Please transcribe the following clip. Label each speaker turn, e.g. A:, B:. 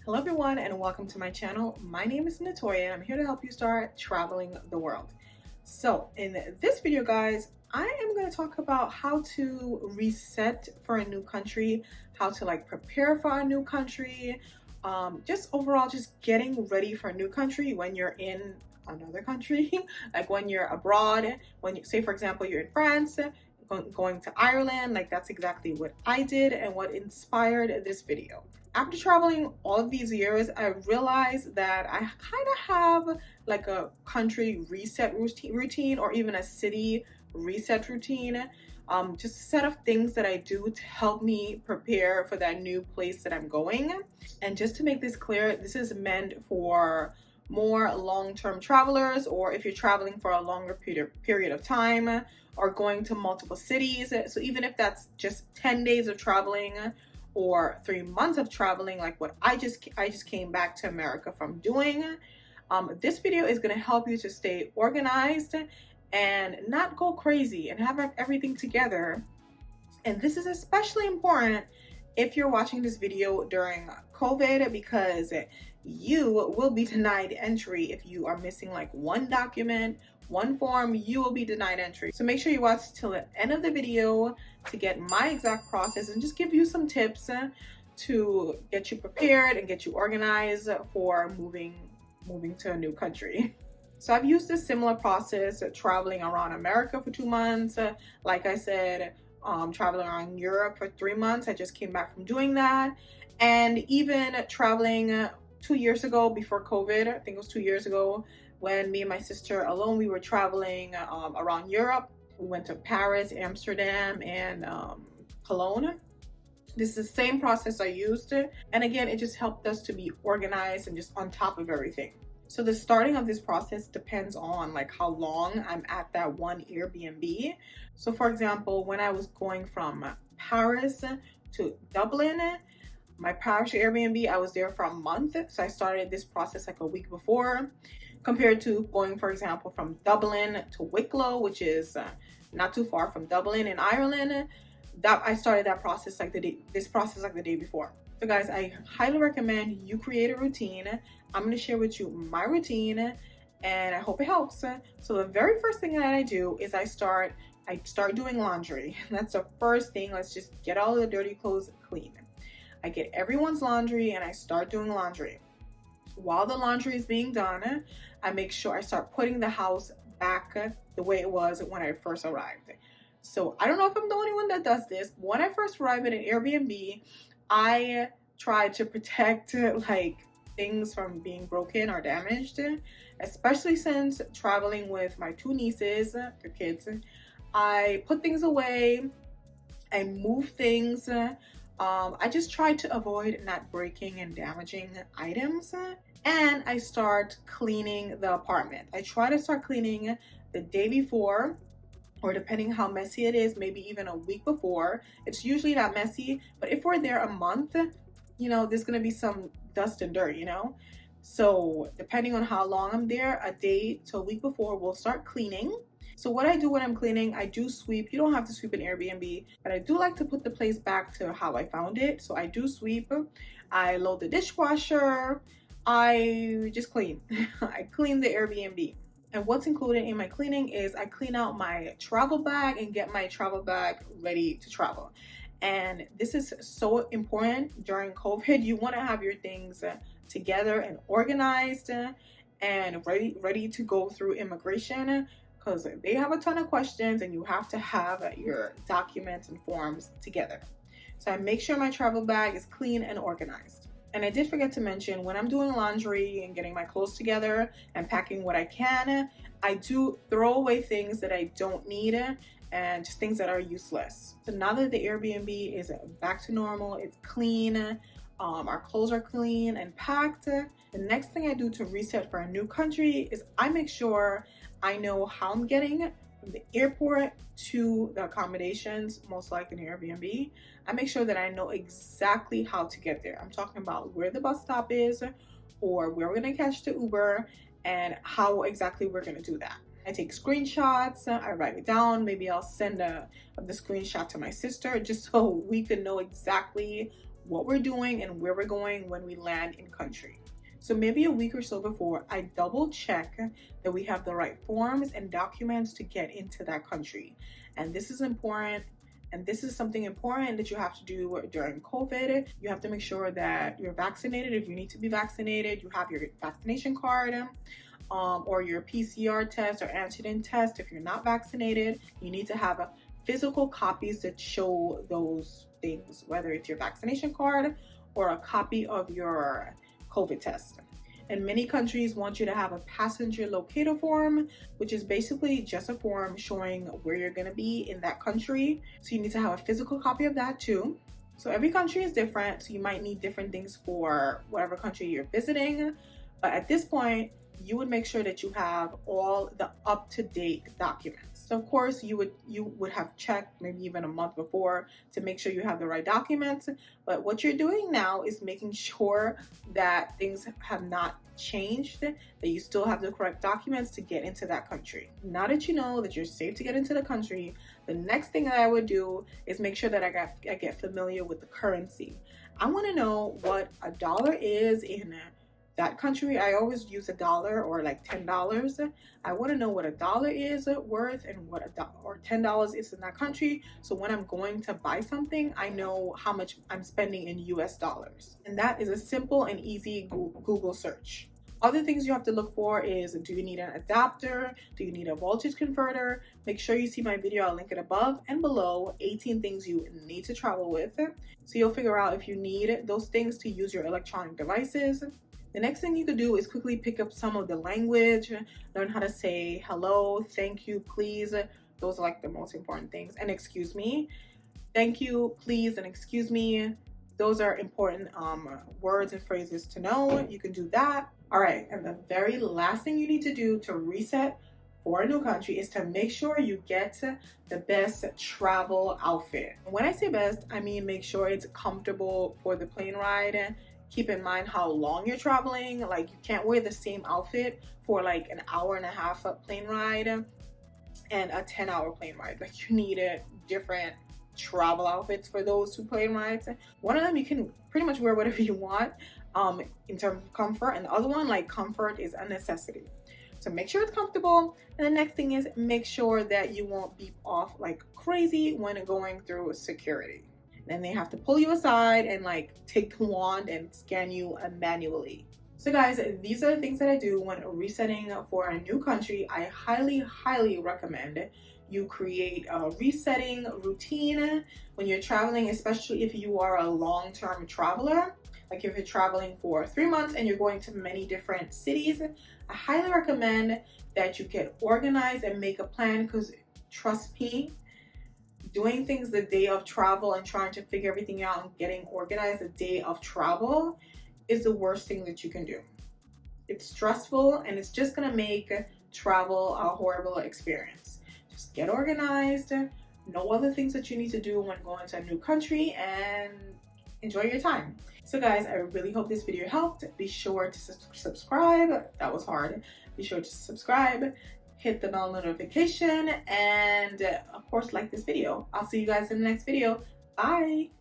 A: Hello everyone and welcome to my channel. My name is Natoya and I'm here to help you start traveling the world. So in this video guys, I am going to talk about how to reset for a new country, how to prepare for a new country, just overall just getting ready for a new country when you're in another country, like when you're abroad, when you say for example you're in France, going to Ireland, like that's exactly what I did and what inspired this video. After traveling all of these years, I realized that I kind of have like a country reset routine or even a city reset routine. Just a set of things that I do to help me prepare for that new place that I'm going. And just to make this clear, this is meant for more long-term travelers, or if you're traveling for a longer period of time or going to multiple cities. So even if that's just 10 days of traveling or 3 months of traveling, like what I just came back to America from doing, this video is going to help you to stay organized and not go crazy and have everything together. And this is especially important if you're watching this video during COVID, because you will be denied entry if you are missing like one document, one form. You will be denied entry. So make sure you watch till the end of the video to get my exact process and just give you some tips to get you prepared and get you organized for moving to a new country. So I've used a similar process traveling around America for 2 months. Like I said, traveling around Europe for 3 months. I just came back from doing that. And even traveling 2 years ago before COVID, I think it was 2 years ago, when me and my sister alone, we were traveling around Europe. We went to Paris, Amsterdam, and Cologne. This is the same process I used. And again, it just helped us to be organized and just on top of everything. So the starting of this process depends on like how long I'm at that one Airbnb. So for example, when I was going from Paris to Dublin, my Paris Airbnb, I was there for a month. So I started this process like a week before, compared to going, for example, from Dublin to Wicklow, which is not too far from Dublin in Ireland. That I started that process like the day before. So guys, I highly recommend you create a routine. I'm going to share with you my routine and I hope it helps. So the very first thing that I do is I start doing laundry. That's the first thing. Let's just get all the dirty clothes clean. I get everyone's laundry and I start doing laundry. While the laundry is being done, I make sure I start putting the house back the way it was when I first arrived. So I don't know if I'm the only one that does this. When I first arrived at an Airbnb, I try to protect like things from being broken or damaged, especially since traveling with my 2 nieces, their kids. I put things away, I move things. I just try to avoid not breaking and damaging items. And I start cleaning the apartment. I try to start cleaning the day before, or depending how messy it is, maybe even a week before. It's usually not messy, but if we're there a month, there's gonna be some dust and dirt, So depending on how long I'm there, a day to a week before, we'll start cleaning. So what I do when I'm cleaning, I do sweep. You don't have to sweep an Airbnb, but I do like to put the place back to how I found it. So I do sweep. I load the dishwasher. I just clean. I clean the Airbnb. And what's included in my cleaning is I clean out my travel bag and get my travel bag ready to travel. And this is so important during COVID. You want to have your things together and organized and ready to go through immigration, because they have a ton of questions and you have to have your documents and forms together. So I make sure my travel bag is clean and organized. And I did forget to mention, when I'm doing laundry and getting my clothes together and packing what I can, I do throw away things that I don't need and just things that are useless. So now that the Airbnb is back to normal, it's clean, our clothes are clean and packed, the next thing I do to reset for a new country is I make sure I know how I'm getting from the airport to the accommodations, most likely an Airbnb. I make sure that I know exactly how to get there. I'm talking about where the bus stop is or where we're gonna catch the Uber and how exactly we're gonna do that. I take screenshots, I write it down. Maybe I'll send the screenshot to my sister just so we could know exactly what we're doing and where we're going when we land in country. So maybe a week or so before, I double check that we have the right forms and documents to get into that country. And this is important. And this is something important that you have to do during COVID. You have to make sure that you're vaccinated if you need to be vaccinated. You have your vaccination card, or your PCR test or antigen test. If you're not vaccinated, you need to have physical copies that show those things, whether it's your vaccination card or a copy of your COVID test. And many countries want you to have a passenger locator form, which is basically just a form showing where you're going to be in that country. So you need to have a physical copy of that too. So every country is different, so you might need different things for whatever country you're visiting. But at this point, you would make sure that you have all the up-to-date documents. So of course you would have checked maybe even a month before to make sure you have the right documents. But what you're doing now is making sure that things have not changed, that you still have the correct documents to get into that country. Now that you know that you're safe to get into the country, the next thing that I would do is make sure that I get familiar with the currency. I want to know what a dollar is in that country. I always use a dollar or like $10. I want to know what a dollar is worth and what or $10 is in that country. So when I'm going to buy something, I know how much I'm spending in US dollars. And that is a simple and easy Google search. Other things you have to look for is, do you need an adapter? Do you need a voltage converter? Make sure you see my video. I'll link it above and below, 18 things you need to travel with. So you'll figure out if you need those things to use your electronic devices. The next thing you could do is quickly pick up some of the language, learn how to say hello, thank you, please. Those are like the most important things. And excuse me. Thank you, please, and excuse me. Those are important words and phrases to know. You can do that. All right, and the very last thing you need to do to reset for a new country is to make sure you get the best travel outfit. When I say best, I mean make sure it's comfortable for the plane ride. Keep in mind how long you're traveling. Like, you can't wear the same outfit for like an hour and a half plane ride and a 10-hour plane ride. Like, you need different travel outfits for those two plane rides. One of them you can pretty much wear whatever you want in terms of comfort, and the other one, like, comfort is a necessity. So make sure it's comfortable. And the next thing is make sure that you won't beep off like crazy when going through security. Then they have to pull you aside and like take the wand and scan you manually. So guys, these are the things that I do when resetting for a new country. I highly recommend you create a resetting routine when you're traveling, especially if you are a long-term traveler. Like if you're traveling for 3 months and you're going to many different cities, I highly recommend that you get organized and make a plan, because trust me, doing things the day of travel and trying to figure everything out and getting organized the day of travel is the worst thing that you can do. It's stressful and it's just gonna make travel a horrible experience. Just get organized, know all the things that you need to do when going to a new country, and enjoy your time. So guys, I really hope this video helped. Be sure to subscribe. That was hard. Be sure to subscribe, hit the bell notification, and of course like this video. I'll see you guys in the next video. Bye.